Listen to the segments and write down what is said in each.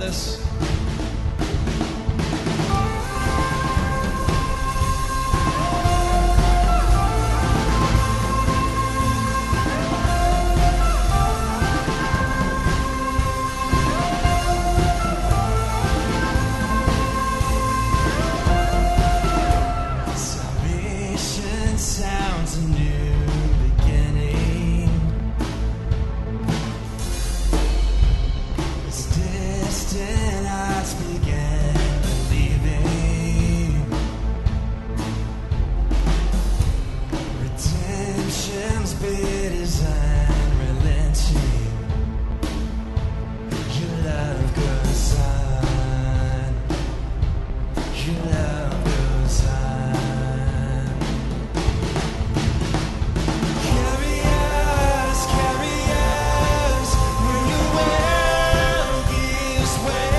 us. Salvation sounds a new beginning. As distant hearts began believing, redemption's bid is unrelenting. Your love goes on. Your love goes on. Carry us when your world gives way.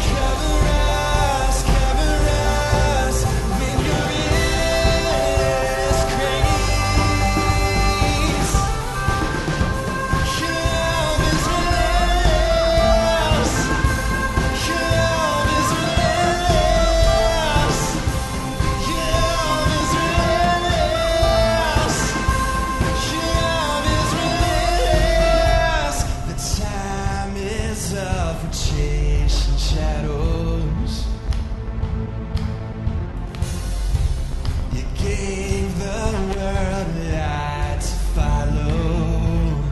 Cover us when your endless grace. Your love is relentless. Your love is relentless. Your love is relentless. Your love is relentless. The time is up for chasing shadows. You gave the world light to follow.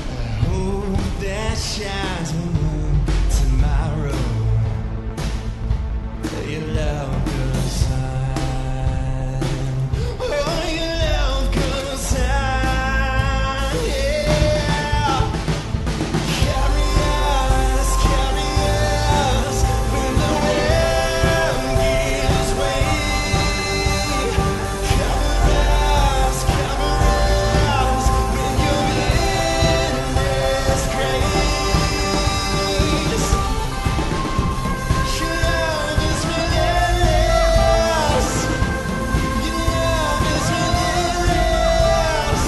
A hope that shines on tomorrow. Your love goes on. Oh, your love goes on. Yeah. Carry us when the world gives way. Cover us when your endless grace. Your love is relentless. Your love is relentless.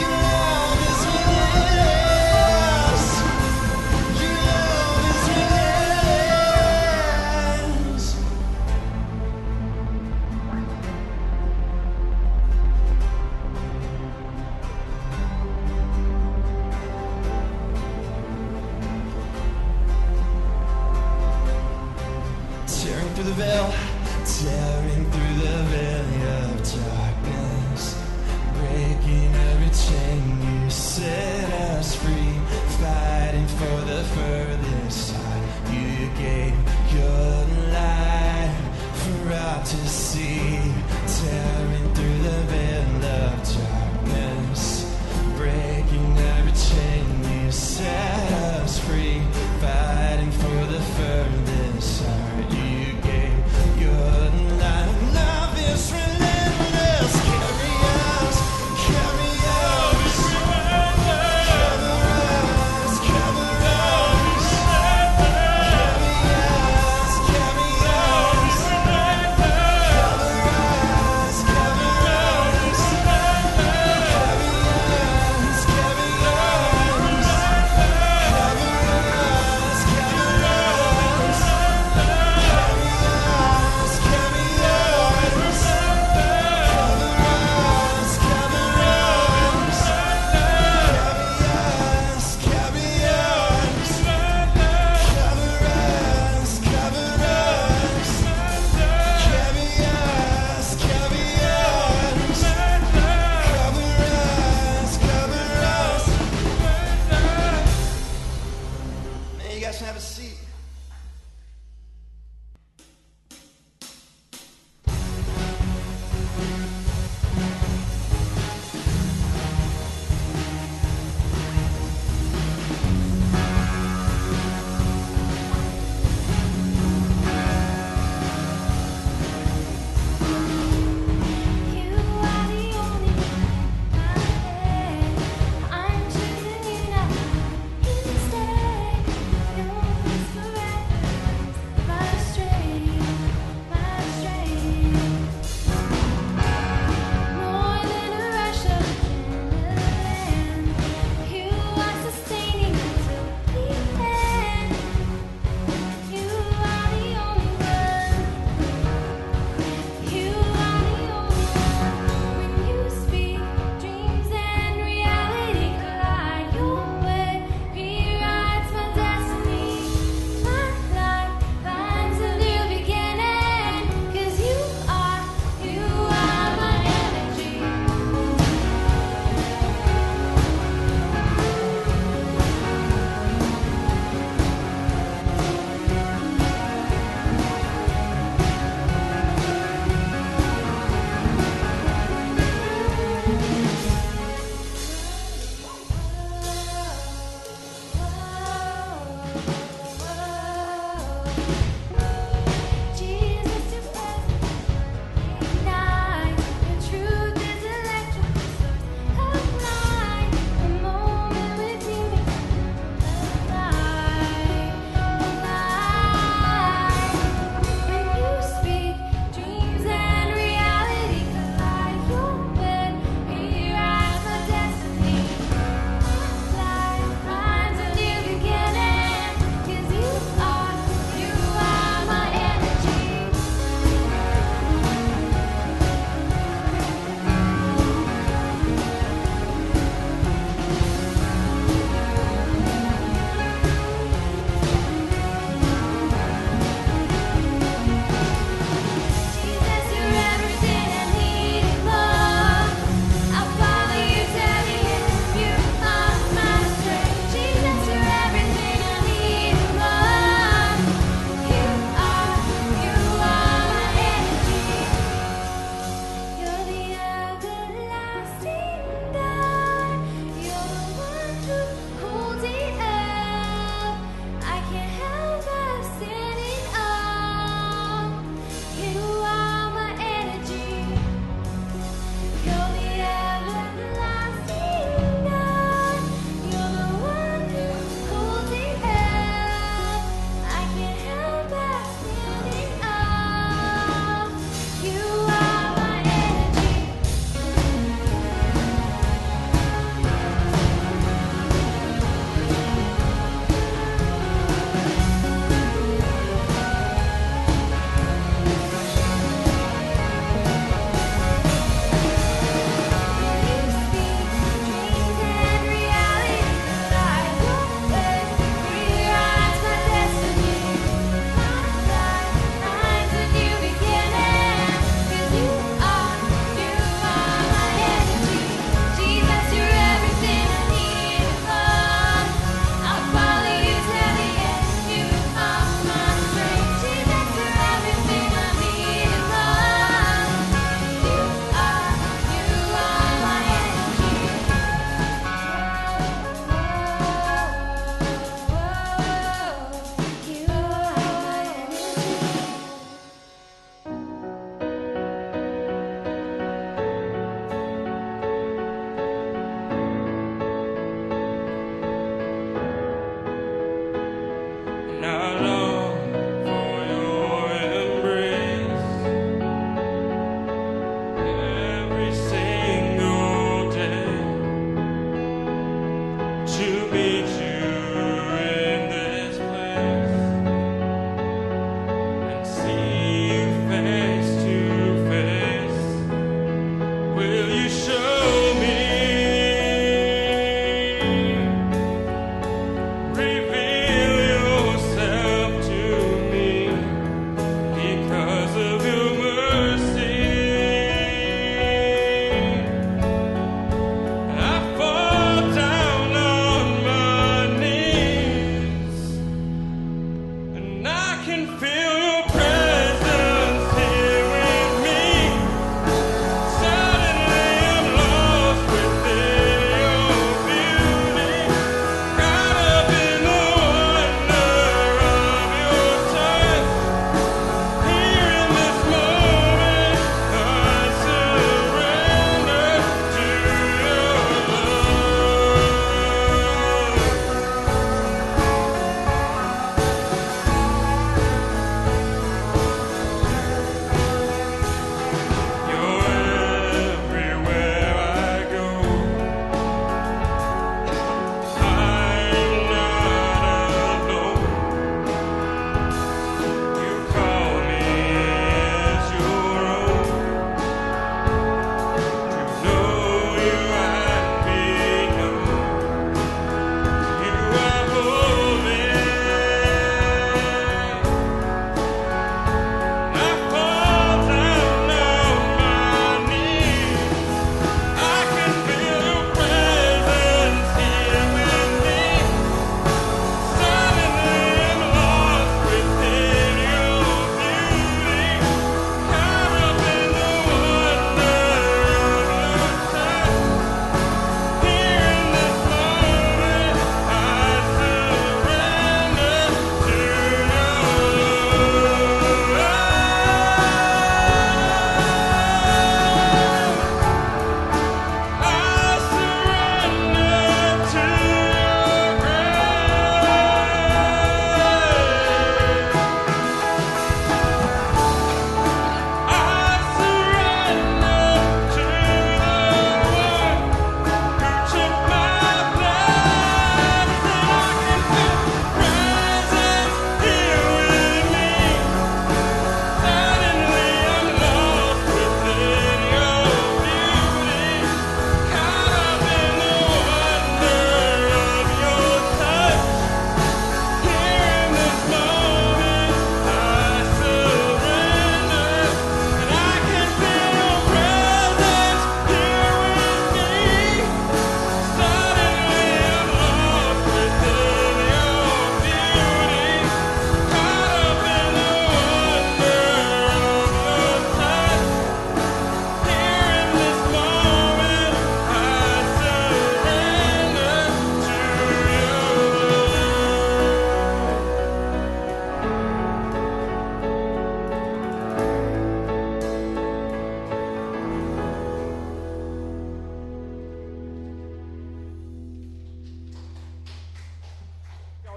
Your love is relentless. Your love is relentless. Tearing through the veil of darkness, breaking every chain. You set us free, fighting for the furthest side. You gave your light for all to see, tearing through the veil of darkness, breaking every chain. You set us free, fighting for the furthest side. You gave your light. Love is relentless. Carry us. Cover us. Carry us. Carry us.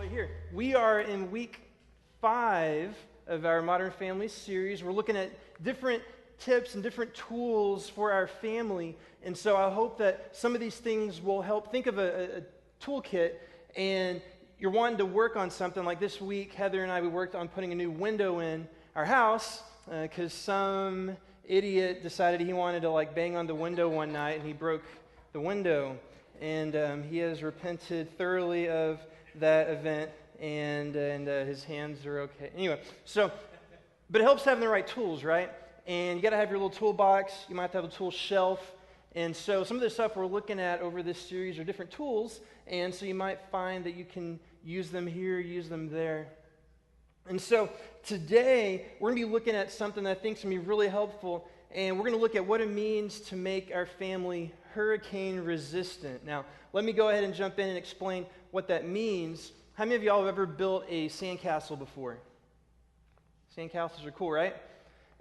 right here. We are in week 5 of our Modern Family series. We're looking at different tips and different tools for our family. And so I hope that some of these things will help. Think of a toolkit, and you're wanting to work on something. Like this week, Heather and I, we worked on putting a new window in our house because some idiot decided he wanted to bang on the window one night, and he broke the window. And he has repented thoroughly of that event, and his hands are okay. Anyway, but it helps having the right tools, right? And you got to have your little toolbox. You might have to have a tool shelf. And so some of the stuff we're looking at over this series are different tools, and so you might find that you can use them here, use them there. And so today, we're going to be looking at something that I think is going to be really helpful, and we're going to look at what it means to make our family hurricane resistant. Now, let me go ahead and jump in and explain what that means. How many of y'all have ever built a sandcastle before? Sandcastles are cool, right?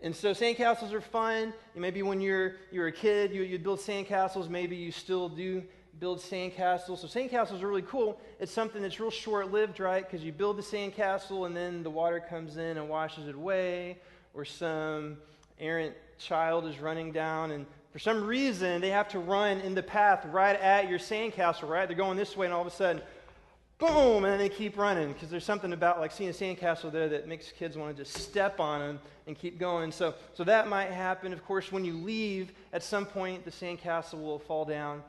And so sandcastles are fun. Maybe when you're a kid, you'd build sandcastles. Maybe you still do build sandcastles. So sandcastles are really cool. It's something that's real short-lived, right? Because you build the sandcastle and then the water comes in and washes it away, or some errant child is running down, and for some reason they have to run in the path right at your sandcastle, right? They're going this way, and all of a sudden, boom, and then they keep running, because there's something about seeing a sandcastle there that makes kids want to just step on them and keep going. So that might happen. Of course, when you leave, at some point the sandcastle will fall down.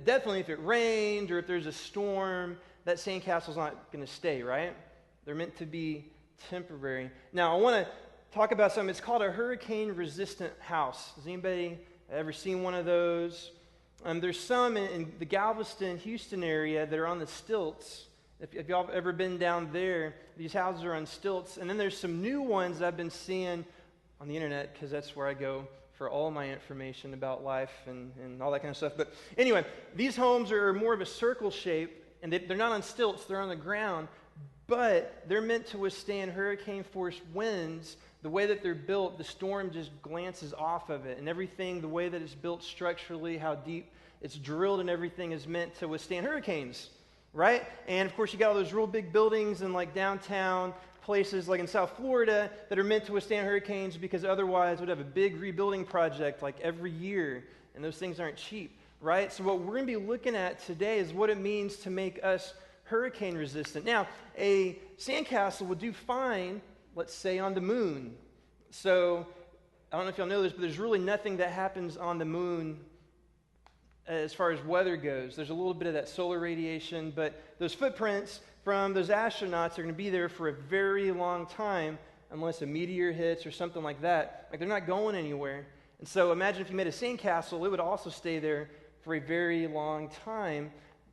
Definitely if it rained or if there's a storm, that sandcastle's not going to stay, right? They're meant to be temporary. Now, I want to talk about something. It's called a hurricane-resistant house. Has anybody ever seen one of those? There's some in the Galveston, Houston area that are on the stilts. If y'all have ever been down there, these houses are on stilts. And then there's some new ones that I've been seeing on the internet, because that's where I go for all my information about life and all that kind of stuff. But anyway, these homes are more of a circle shape, and they're not on stilts, they're on the ground, but they're meant to withstand hurricane-force winds. The way that they're built, the storm just glances off of it, and everything, the way that it's built structurally, how deep it's drilled and everything is meant to withstand hurricanes, right? And of course, you got all those real big buildings in downtown places like in South Florida that are meant to withstand hurricanes, because otherwise would have a big rebuilding project every year, and those things aren't cheap, right? So what we're going to be looking at today is what it means to make us hurricane resistant. Now, a sandcastle would do fine, let's say, on the moon. So I don't know if y'all know this, but there's really nothing that happens on the moon as far as weather goes. There's a little bit of that solar radiation, but those footprints from those astronauts are going to be there for a very long time, unless a meteor hits or something like that. They're not going anywhere. And so imagine if you made a sandcastle, it would also stay there for a very long time,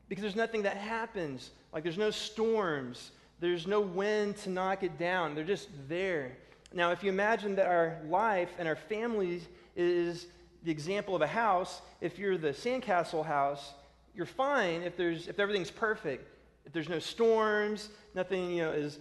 because there's nothing that happens. There's no storms. There's no wind to knock it down. They're just there. Now, if you imagine that our life and our families is the example of a house, if you're the sandcastle house, you're fine if everything's perfect. If there's no storms, nothing is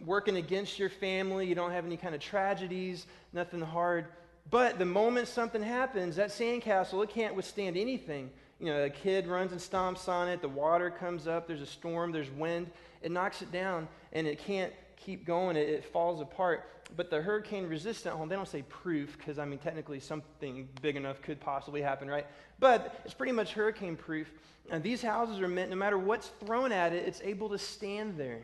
working against your family, you don't have any kind of tragedies, nothing hard. But the moment something happens, that sandcastle, it can't withstand anything. A kid runs and stomps on it, the water comes up, there's a storm, there's wind, it knocks it down, and it can't keep going, it falls apart. But the hurricane-resistant home, they don't say proof, because, technically something big enough could possibly happen, right? But it's pretty much hurricane-proof. And these houses are meant, no matter what's thrown at it, it's able to stand there.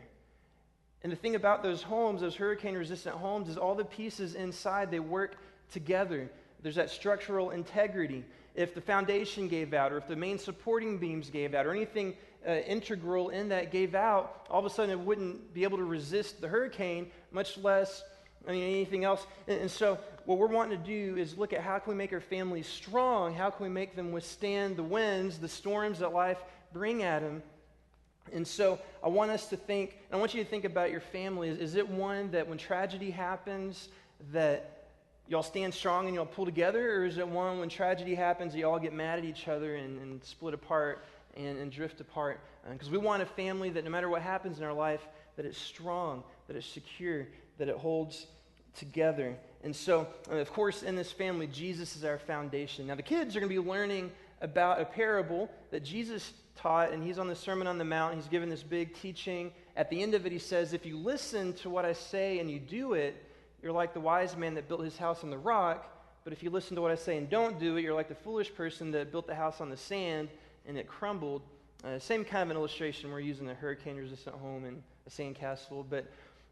And the thing about those homes, those hurricane-resistant homes, is all the pieces inside, they work together. There's that structural integrity. If the foundation gave out, or if the main supporting beams gave out, or anything integral in that gave out, all of a sudden it wouldn't be able to resist the hurricane, much less anything else. And so what we're wanting to do is look at how can we make our families strong, how can we make them withstand the winds, the storms that life bring at them. And so I want us to think, and I want you to think about your family. Is it one that when tragedy happens that y'all stand strong and y'all pull together, or is it one when tragedy happens that y'all get mad at each other and split apart and drift apart? Because we want a family that no matter what happens in our life, that it's strong, that it's secure, that it holds together. And so, of course, in this family, Jesus is our foundation. Now, the kids are going to be learning about a parable that Jesus taught, and he's on the Sermon on the Mount. He's given this big teaching. At the end of it, he says, if you listen to what I say and you do it, you're like the wise man that built his house on the rock. But if you listen to what I say and don't do it, you're like the foolish person that built the house on the sand and it crumbled. Same kind of an illustration. We're using a hurricane-resistant home and a sandcastle, but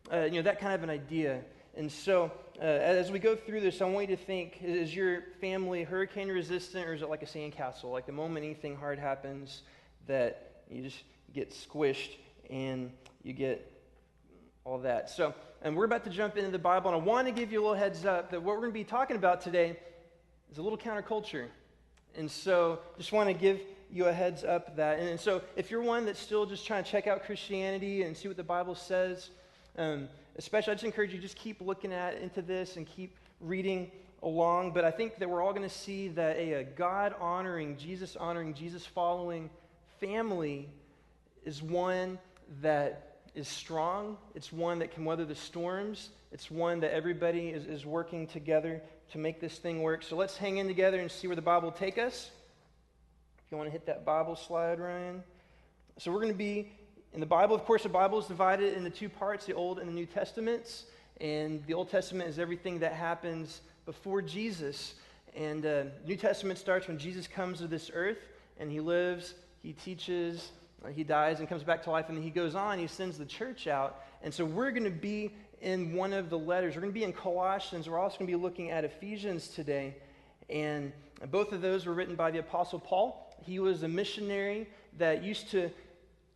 that kind of an idea. And so as we go through this, I want you to think, is your family hurricane-resistant, or is it like a sandcastle? Like the moment anything hard happens, that you just get squished and you get all that. So, and we're about to jump into the Bible, and I want to give you a little heads up that what we're going to be talking about today is a little counterculture. And so just want to give you a heads up that. And so if you're one that's still just trying to check out Christianity and see what the Bible says, especially I just encourage you just keep looking into this and keep reading along. But I think that we're all going to see that a God-honoring, Jesus-following family is one that is strong. It's one that can weather the storms. It's one that everybody is working together to make this thing work. So let's hang in together and see where the Bible will take us. If you want to hit that Bible slide, Ryan. So we're going to be in the Bible. Of course, the Bible is divided into two parts, the Old and the New Testaments. And the Old Testament is everything that happens before Jesus. And New Testament starts when Jesus comes to this earth, and he lives, he teaches, he dies and comes back to life, and then he goes on, he sends the church out. And so we're going to be in one of the letters. We're going to be in Colossians. We're also going to be looking at Ephesians today. And both of those were written by the Apostle Paul. He was a missionary that used to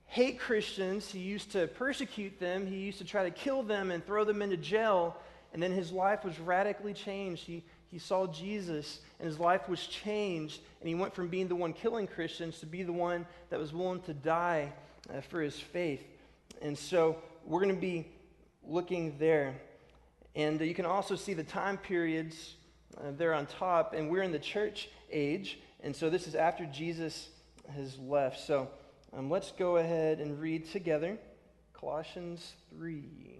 hate Christians. He used to persecute them. He used to try to kill them and throw them into jail. And then his life was radically changed. He saw Jesus, and his life was changed, and he went from being the one killing Christians to be the one that was willing to die for his faith. And so we're going to be looking there. And you can also see the time periods there on top, and we're in the church age, and so this is after Jesus has left. So let's go ahead and read together Colossians 3,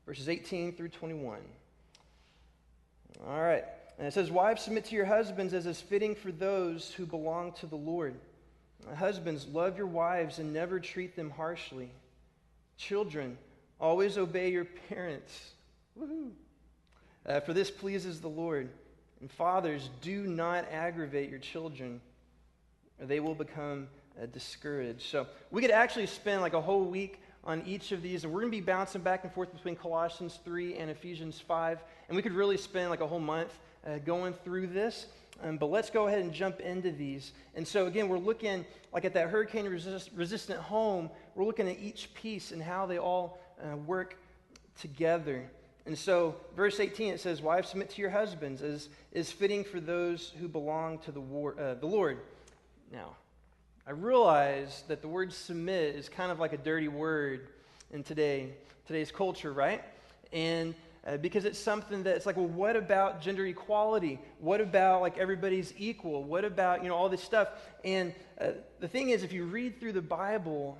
verses 18 through 21. All right. And it says, wives, submit to your husbands as is fitting for those who belong to the Lord. Husbands, love your wives and never treat them harshly. Children, always obey your parents. Woohoo! For this pleases the Lord. And fathers, do not aggravate your children, or they will become discouraged. So we could actually spend like a whole week on each of these, and we're going to be bouncing back and forth between Colossians 3 and Ephesians 5, and we could really spend like a whole month going through this, but let's go ahead and jump into these. And so again, we're looking like at that hurricane-resistant home. We're looking at each piece and how they all work together. And so verse 18, it says, wives, submit to your husbands as is fitting for those who belong to the Lord. Now, I realize that the word submit is kind of like a dirty word in today's culture, right? And because it's something that's like, well, what about gender equality? What about like everybody's equal? What about, all this stuff? And the thing is, if you read through the Bible,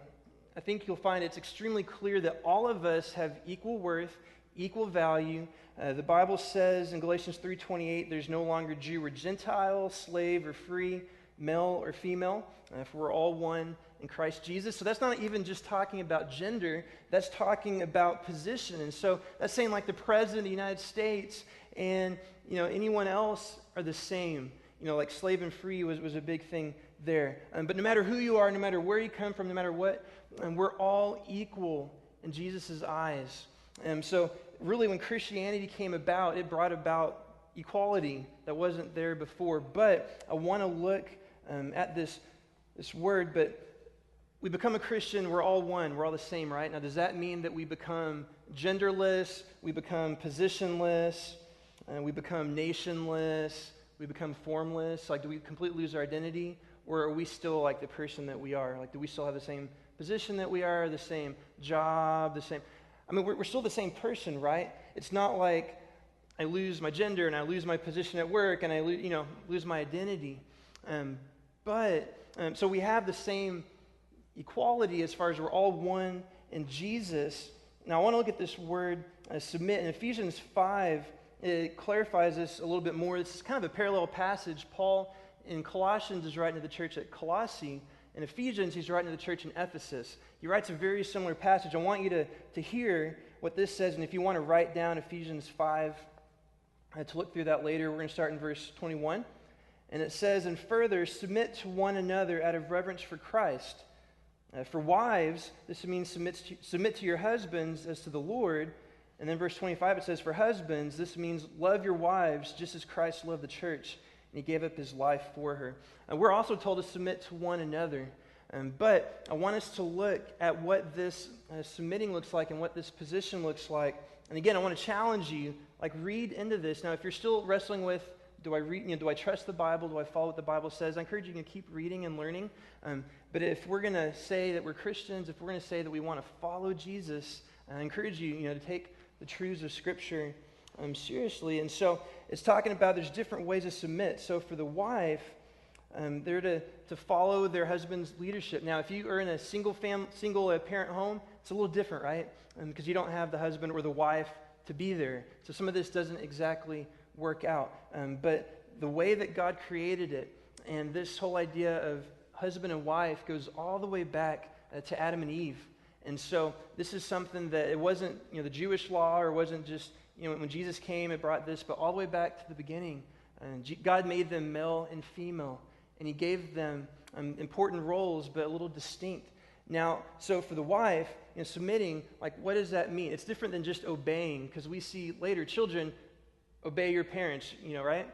I think you'll find it's extremely clear that all of us have equal worth, equal value. The Bible says in Galatians 3:28, there's no longer Jew or Gentile, slave or free, male or female, for we're all one in Christ Jesus. So that's not even just talking about gender, that's talking about position. And so that's saying like the President of the United States and anyone else are the same. Like slave and free was a big thing there. But no matter who you are, no matter where you come from, no matter what, we're all equal in Jesus' eyes. So really when Christianity came about, it brought about equality that wasn't there before. But I want to look at this word, but we become a Christian, we're all one, we're all the same, right? Now, does that mean that we become genderless, we become positionless, we become nationless, we become formless? Like, do we completely lose our identity? Or are we still like the person that we are? Like, do we still have the same position that we are, the same job, the same... I mean, we're still the same person, right? It's not like I lose my gender and I lose my position at work and I lose my identity. So we have the same equality as far as we're all one in Jesus. Now, I want to look at this word, submit. In Ephesians 5, it clarifies this a little bit more. This is kind of a parallel passage. Paul in Colossians is writing to the church at Colossae. In Ephesians, he's writing to the church in Ephesus. He writes a very similar passage. I want you to hear what this says, and if you want to write down Ephesians 5, to look through that later, we're going to start in verse 21. And it says, "And further, submit to one another out of reverence for Christ. For wives, this means submit to your husbands as to the Lord." And then verse 25, it says, "For husbands, this means love your wives just as Christ loved the church, and he gave up his life for her." And we're also told to submit to one another. But I want us to look at what this submitting looks like and what this position looks like. And again, I want to challenge you, read into this. Now, if you're still wrestling with, do I read? Do I trust the Bible? Do I follow what the Bible says? I encourage you to keep reading and learning. But if we're going to say that we're Christians, if we're going to say that we want to follow Jesus, I encourage you, to take the truths of Scripture seriously. And so it's talking about there's different ways to submit. So for the wife, they're to follow their husband's leadership. Now, if you are in a single parent home, it's a little different, right? Because you don't have the husband or the wife to be there. So some of this doesn't exactly work out. But the way that God created it, and this whole idea of husband and wife goes all the way back to Adam and Eve. And so this is something that it wasn't, the Jewish law, or wasn't just, when Jesus came, it brought this, but all the way back to the beginning. God made them male and female, and he gave them important roles, but a little distinct. Now, so for the wife, submitting, what does that mean? It's different than just obeying, because we see later, children, obey your parents, right?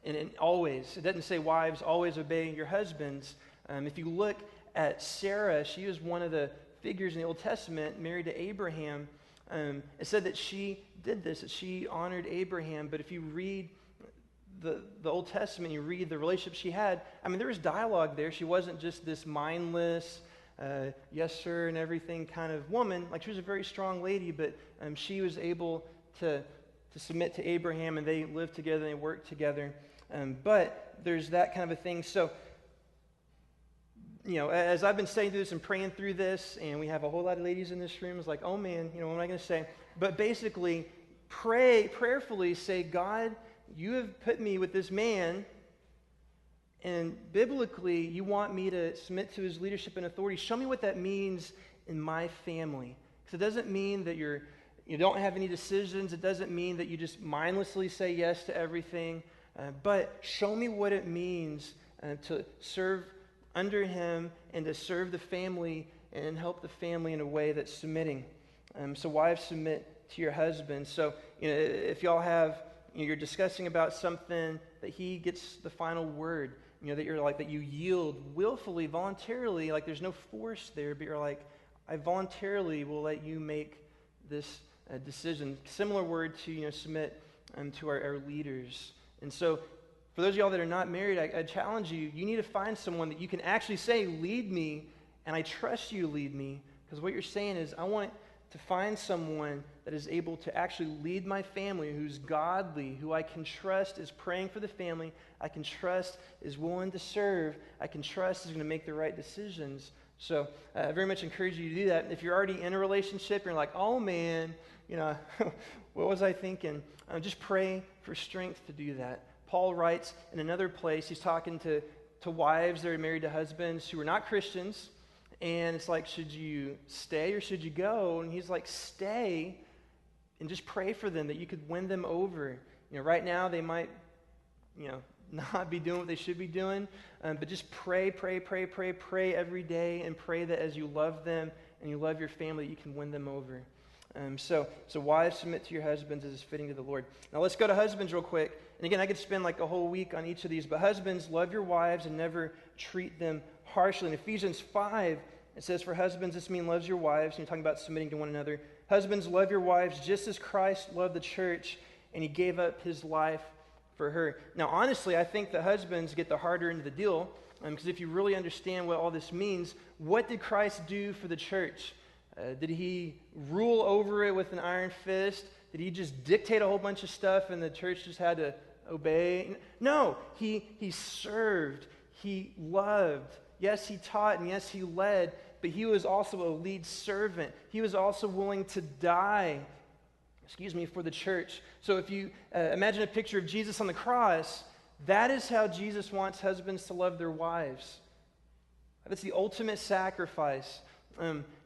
And always. It doesn't say wives, always obey your husbands. If you look at Sarah, she was one of the figures in the Old Testament, married to Abraham. It said that she did this, that she honored Abraham. But if you read the Old Testament, you read the relationship she had, there was dialogue there. She wasn't just this mindless, yes sir and everything kind of woman. She was a very strong lady, but she was able to submit to Abraham, and they lived together, and they worked together. But there's that kind of a thing. So, as I've been studying through this and praying through this, and we have a whole lot of ladies in this room, it's like, oh man, what am I going to say? But basically, prayerfully say, God, you have put me with this man, and biblically, you want me to submit to his leadership and authority. Show me what that means in my family. Because it doesn't mean that you don't have any decisions. It doesn't mean that you just mindlessly say yes to everything. But show me what it means to serve under him and to serve the family and help the family in a way that's submitting. So wives, submit to your husband. So, if y'all have, you're discussing about something, that he gets the final word, that you're that you yield willfully, voluntarily, there's no force there, but you're I voluntarily will let you make this decision. Similar word to, submit to our leaders. And so, for those of y'all that are not married, I challenge you, you need to find someone that you can actually say, lead me, and I trust you to lead me. Because what you're saying is, I want to find someone that is able to actually lead my family, who's godly, who I can trust is praying for the family, I can trust is willing to serve, I can trust is going to make the right decisions. So I very much encourage you to do that. If you're already in a relationship, you're like, oh man, what was I thinking? Just pray for strength to do that. Paul writes in another place, he's talking to wives that are married to husbands who are not Christians, and it's should you stay or should you go? And he's stay, and just pray for them, that you could win them over. Right now they might, not be doing what they should be doing, but just pray every day, and pray that as you love them and you love your family, you can win them over. So wives, submit to your husbands as is fitting to the Lord. Now let's go to husbands real quick. And again, I could spend a whole week on each of these, but husbands, love your wives and never treat them harshly. In Ephesians 5, it says, for husbands, this means loves your wives, and you're talking about submitting to one another. Husbands, love your wives just as Christ loved the church, and he gave up his life for her. Now, honestly, I think the husbands get the harder end of the deal, because if you really understand what all this means, what did Christ do for the church? Did he rule over it with an iron fist? Did he just dictate a whole bunch of stuff and the church just had to obey? No, he served, he loved. Yes, he taught, and yes, he led, but he was also a lead servant. He was also willing to die, for the church. So if you imagine a picture of Jesus on the cross, That is how Jesus wants husbands to love their wives. That's the ultimate sacrifice.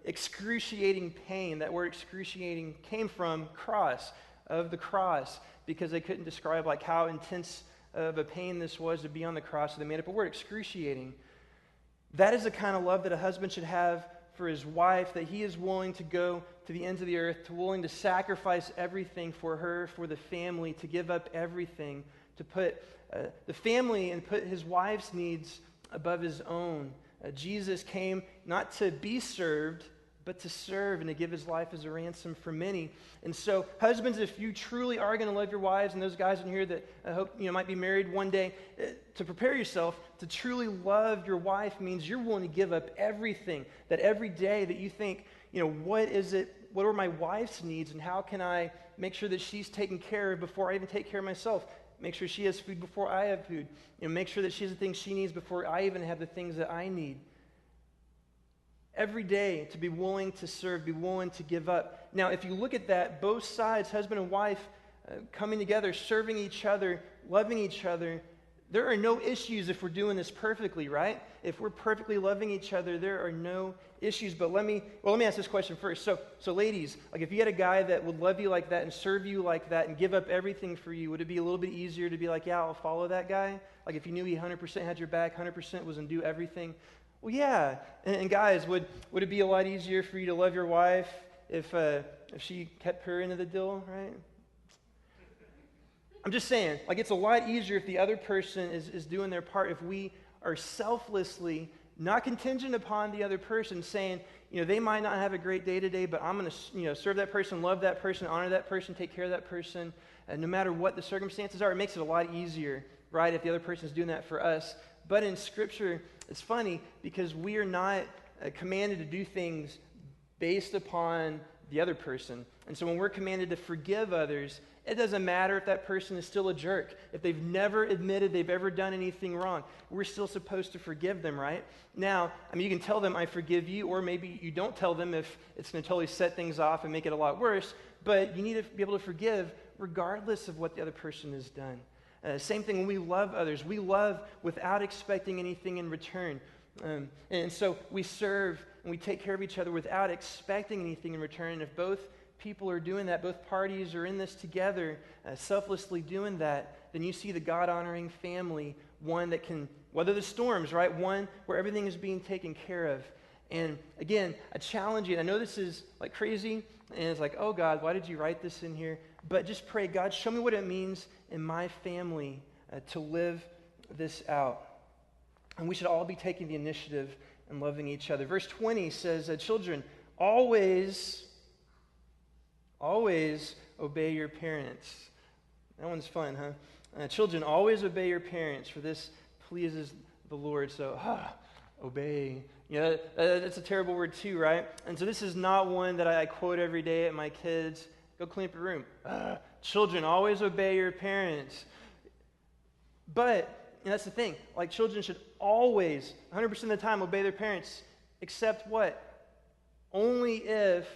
Excruciating pain. That word excruciating came from cross, of the cross, because they couldn't describe like how intense of a pain this was to be on the cross, so they made up a word, excruciating. That is the kind of love that a husband should have for his wife, that he is willing to go to the ends of the earth, to willing to sacrifice everything for her, for the family, to give up everything, to put the family and put his wife's needs above his own. Jesus came not to be served, but to serve and to give his life as a ransom for many. And so, husbands, if you truly are going to love your wives, and those guys in here that I hope might be married one day, to prepare yourself to truly love your wife means you're willing to give up everything. That every day that you think, what are my wife's needs, and how can I make sure that she's taken care of before I even take care of myself? Make sure she has food before I have food. Make sure that she has the things she needs before I even have the things that I need. Every day to be willing to serve, be willing to give up. Now, if you look at that, both sides, husband and wife, coming together, serving each other, loving each other, there are no issues if we're doing this perfectly, right? If we're perfectly loving each other, there are no issues. But let me ask this question first. So ladies, like if you had a guy that would love you like that and serve you like that and give up everything for you, would it be a little bit easier to be like, yeah, I'll follow that guy? Like if you knew he 100% had your back, 100% was going to do everything? Well, yeah. And guys, would it be a lot easier for you to love your wife if she kept her into the deal, right? I'm just saying, like it's a lot easier if the other person is doing their part, if we are selflessly, not contingent upon the other person, saying, they might not have a great day today, but I'm going to, serve that person, love that person, honor that person, take care of that person, and no matter what the circumstances are, it makes it a lot easier, right, if the other person is doing that for us. But in Scripture, it's funny because we are not commanded to do things based upon the other person. And so when we're commanded to forgive others, it doesn't matter if that person is still a jerk. If they've never admitted they've ever done anything wrong, we're still supposed to forgive them, right? Now, you can tell them, I forgive you, or maybe you don't tell them if it's going to totally set things off and make it a lot worse, but you need to be able to forgive regardless of what the other person has done. Same thing when we love others. We love without expecting anything in return. And so we serve and we take care of each other without expecting anything in return. And if both people are doing that, both parties are in this together, selflessly doing that, then you see the God-honoring family, one that can weather the storms, right? One where everything is being taken care of. And again, I challenge you, and I know this is like crazy, and it's like, oh God, why did you write this in here? But just pray, God, show me what it means in my family to live this out. And we should all be taking the initiative and loving each other. Verse 20 says, children, always obey your parents. That one's fun, huh? Children, always obey your parents, for this pleases the Lord. So, obey. That's a terrible word too, right? And so this is not one that I quote every day at my kids. Go clean up your room. Children, always obey your parents. But that's the thing. Like children should always, 100% of the time, obey their parents, except what? Only if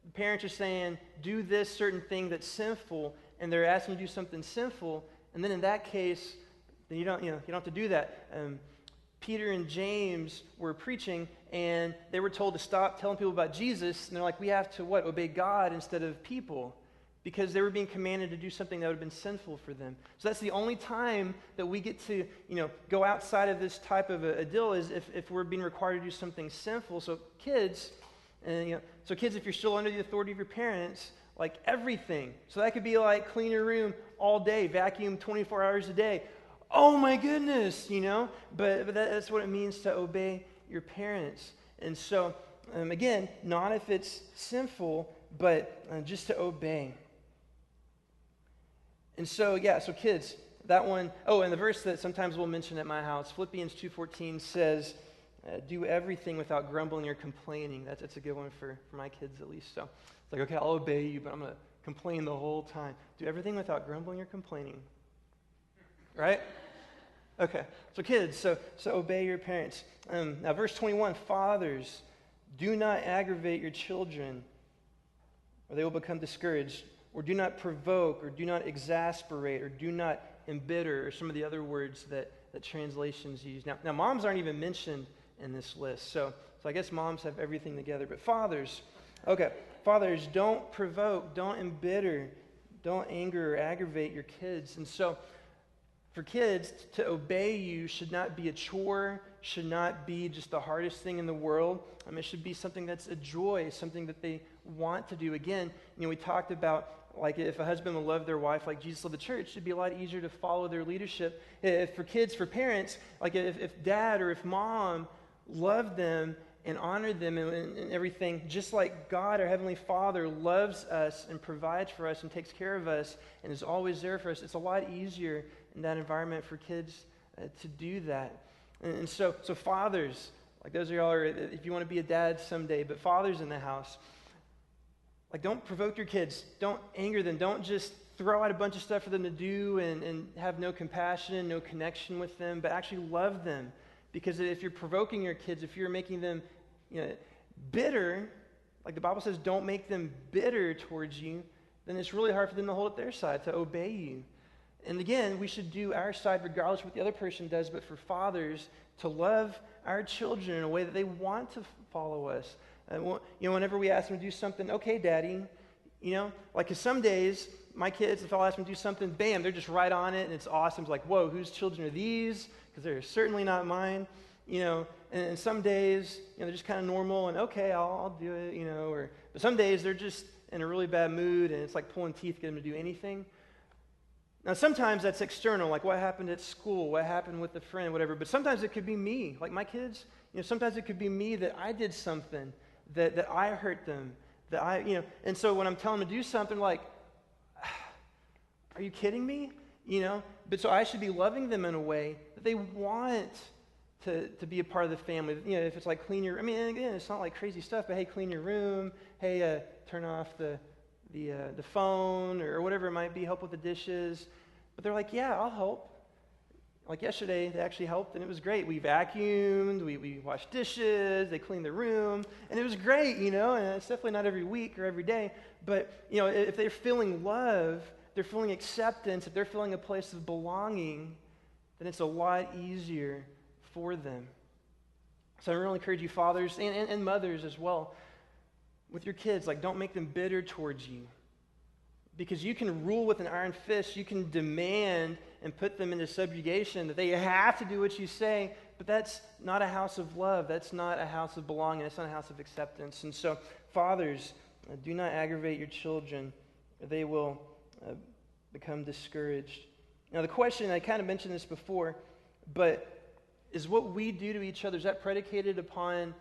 the parents are saying, do this certain thing that's sinful, and they're asking you to do something sinful, and then in that case, then you don't have to do that. Peter and James were preaching, and they were told to stop telling people about Jesus, and they're like, we have to what? Obey God instead of people, because they were being commanded to do something that would have been sinful for them. So that's the only time that we get to, go outside of this type of a deal is if we're being required to do something sinful. So kids, if you're still under the authority of your parents, like everything. So that could be like clean your room all day, vacuum 24 hours a day. Oh my goodness, But that's what it means to obey your parents. And so, again, not if it's sinful, but just to obey. And so, so kids, that one, and the verse that sometimes we'll mention at my house, Philippians 2:14 says, do everything without grumbling or complaining. That's a good one for my kids at least. So it's like, okay, I'll obey you, but I'm going to complain the whole time. Do everything without grumbling or complaining. Right? Okay. So kids, so obey your parents. Now verse 21, fathers, do not aggravate your children, or they will become discouraged. Or do not provoke, or do not exasperate, or do not embitter, or some of the other words that translations use. Now, moms aren't even mentioned in this list, so I guess moms have everything together. But fathers, don't provoke, don't embitter, don't anger or aggravate your kids. And so, for kids, to obey you should not be a chore, should not be just the hardest thing in the world. It should be something that's a joy, something that they want to do. Again, we talked about, like, if a husband will love their wife like Jesus loved the church, it'd be a lot easier to follow their leadership. If for kids, for parents, like if dad or if mom loved them and honored them and everything, just like God, our Heavenly Father, loves us and provides for us and takes care of us and is always there for us, it's a lot easier in that environment for kids to do that. And so fathers, like those of y'all are, if you want to be a dad someday, but fathers in the house, like, don't provoke your kids. Don't anger them. Don't just throw out a bunch of stuff for them to do and have no compassion, no connection with them, but actually love them. Because if you're provoking your kids, if you're making them bitter, like the Bible says, don't make them bitter towards you, then it's really hard for them to hold up their side, to obey you. And again, we should do our side regardless of what the other person does, but for fathers to love our children in a way that they want to follow us. Whenever we ask them to do something, okay, Daddy, like, because some days, my kids, if I'll ask them to do something, bam, they're just right on it, and it's awesome. It's like, whoa, whose children are these? Because they're certainly not mine, and some days, they're just kind of normal, and okay, I'll do it, but some days they're just in a really bad mood, and it's like pulling teeth to get them to do anything. Now, sometimes that's external, like what happened at school, what happened with a friend, whatever, but sometimes it could be me, like my kids, sometimes it could be me that I did something, that I hurt them, and so when I'm telling them to do something, like, are you kidding me? But so I should be loving them in a way that they want to be a part of the family. If it's like clean your, again, it's not like crazy stuff, but hey, clean your room, hey, turn off the phone or whatever it might be, help with the dishes. But they're like, yeah, I'll help. Like yesterday, they actually helped, and it was great. We vacuumed, we washed dishes, they cleaned the room, and it was great, and it's definitely not every week or every day. But, if they're feeling love, they're feeling acceptance, if they're feeling a place of belonging, then it's a lot easier for them. So I really encourage you, fathers and mothers as well, with your kids, like, don't make them bitter towards you. Because you can rule with an iron fist, you can demand and put them into subjugation, that they have to do what you say, but that's not a house of love, that's not a house of belonging, that's not a house of acceptance. And so, fathers, do not aggravate your children, or they will become discouraged. Now, the question, I kind of mentioned this before, but is what we do to each other, is that predicated upon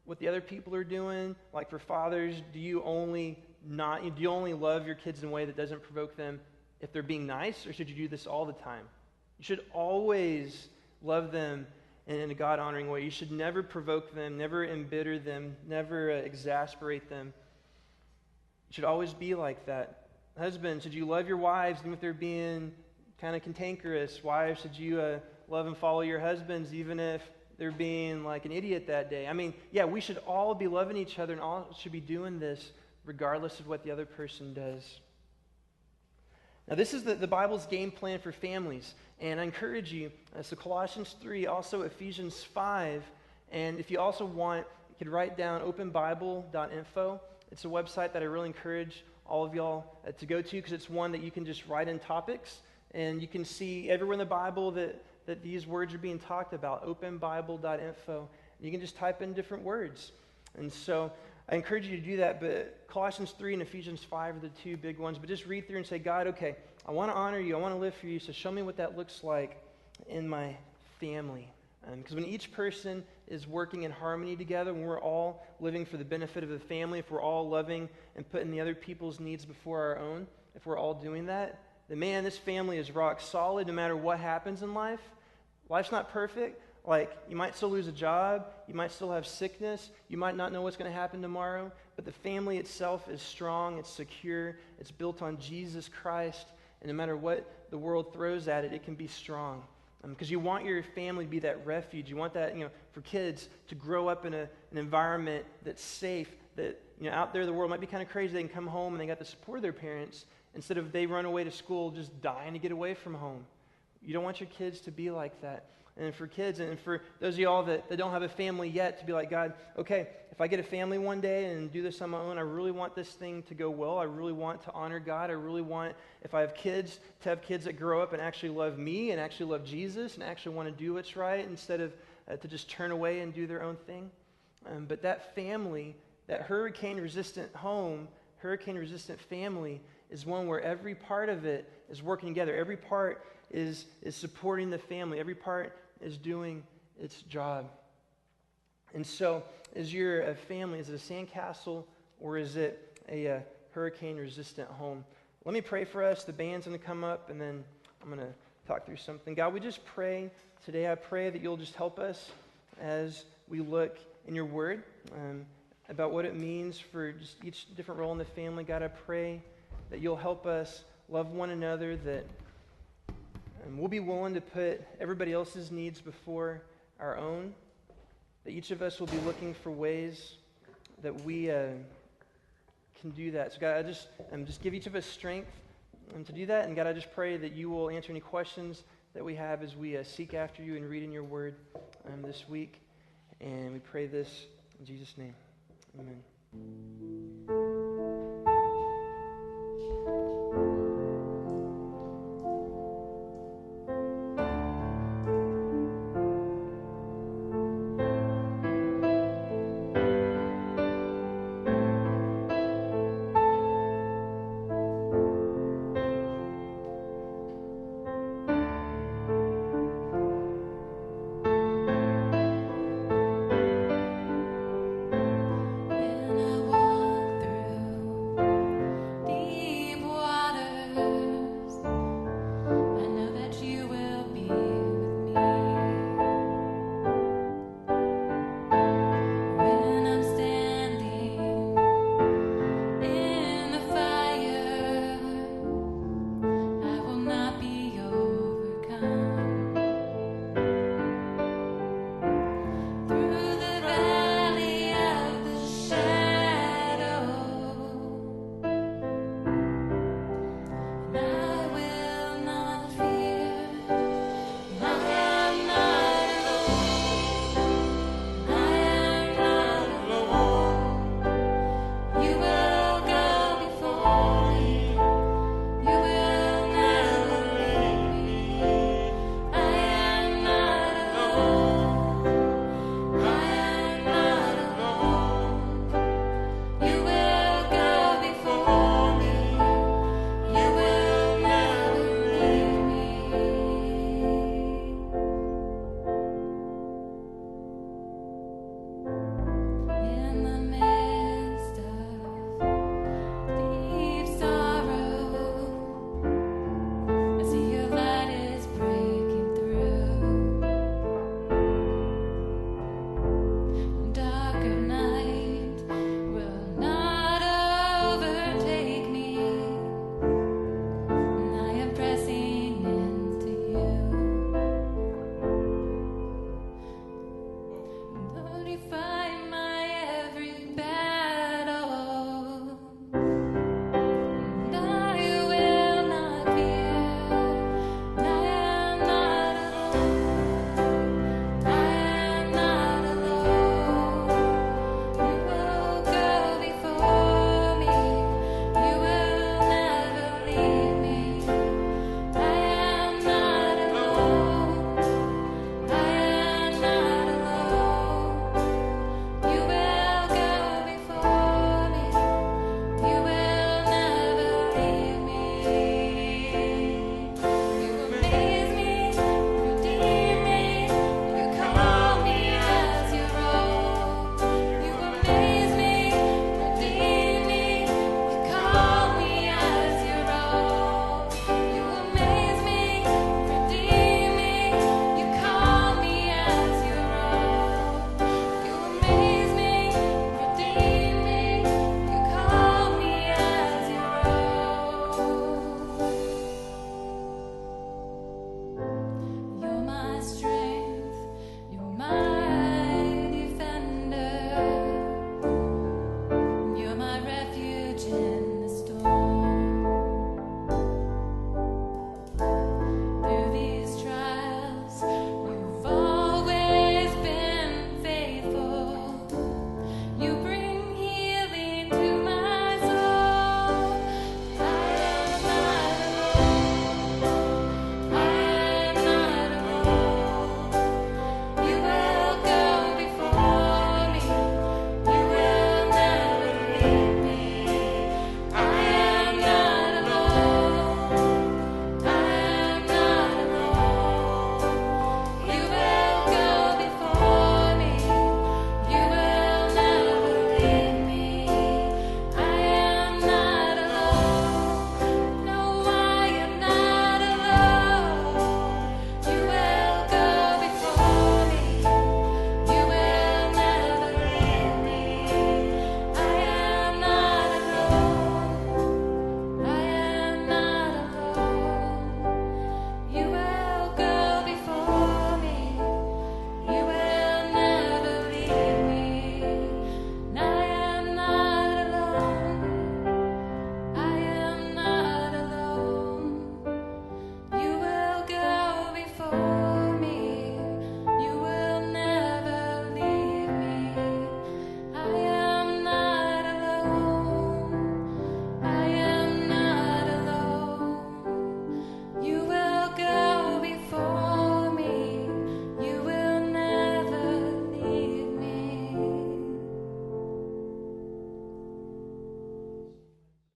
what the other people are doing? Like for fathers, do you only love your kids in a way that doesn't provoke them if they're being nice, or should you do this all the time? You should always love them in a God-honoring way. You should never provoke them, never embitter them, never exasperate them. You should always be like that. Husbands, should you love your wives even if they're being kind of cantankerous? Wives, should you love and follow your husbands even if they're being like an idiot that day? We should all be loving each other and all should be doing this regardless of what the other person does. Now, this is the Bible's game plan for families, and I encourage you, so Colossians 3, also Ephesians 5, and if you also want, you could write down openbible.info. It's a website that I really encourage all of y'all to go to, because it's one that you can just write in topics, and you can see everywhere in the Bible that these words are being talked about, openbible.info. You can just type in different words. And so I encourage you to do that, but Colossians 3 and Ephesians 5 are the two big ones. But just read through and say, God, okay, I want to honor you. I want to live for you, so show me what that looks like in my family. Because when each person is working in harmony together, when we're all living for the benefit of the family, if we're all loving and putting the other people's needs before our own, if we're all doing that, then man, this family is rock solid no matter what happens in life. Life's not perfect. Like, you might still lose a job, you might still have sickness, you might not know what's going to happen tomorrow, but the family itself is strong, it's secure, it's built on Jesus Christ, and no matter what the world throws at it, it can be strong. Because you want your family to be that refuge. You want that, for kids to grow up in an environment that's safe, that, out there the world might be kind of crazy, they can come home and they got the support of their parents, instead of they run away to school just dying to get away from home. You don't want your kids to be like that. And for kids, and for those of y'all that don't have a family yet, to be like, God, okay, if I get a family one day and do this on my own, I really want this thing to go well. I really want to honor God. I really want, if I have kids, to have kids that grow up and actually love me and actually love Jesus and actually want to do what's right instead of to just turn away and do their own thing. But that family, that hurricane-resistant home, hurricane-resistant family, is one where every part of it is working together. Every part is supporting the family. Every part is doing its job. And so, is your family, is it a sandcastle or is it a hurricane-resistant home? Let me pray for us. The band's going to come up, and then I'm going to talk through something. God, we just pray today. I pray that you'll just help us as we look in your word about what it means for just each different role in the family. God, I pray that you'll help us love one another, that we'll be willing to put everybody else's needs before our own, that each of us will be looking for ways that we can do that. So God, I just give each of us strength to do that. And God, I just pray that you will answer any questions that we have as we seek after you and read in your word this week. And we pray this in Jesus' name. Amen.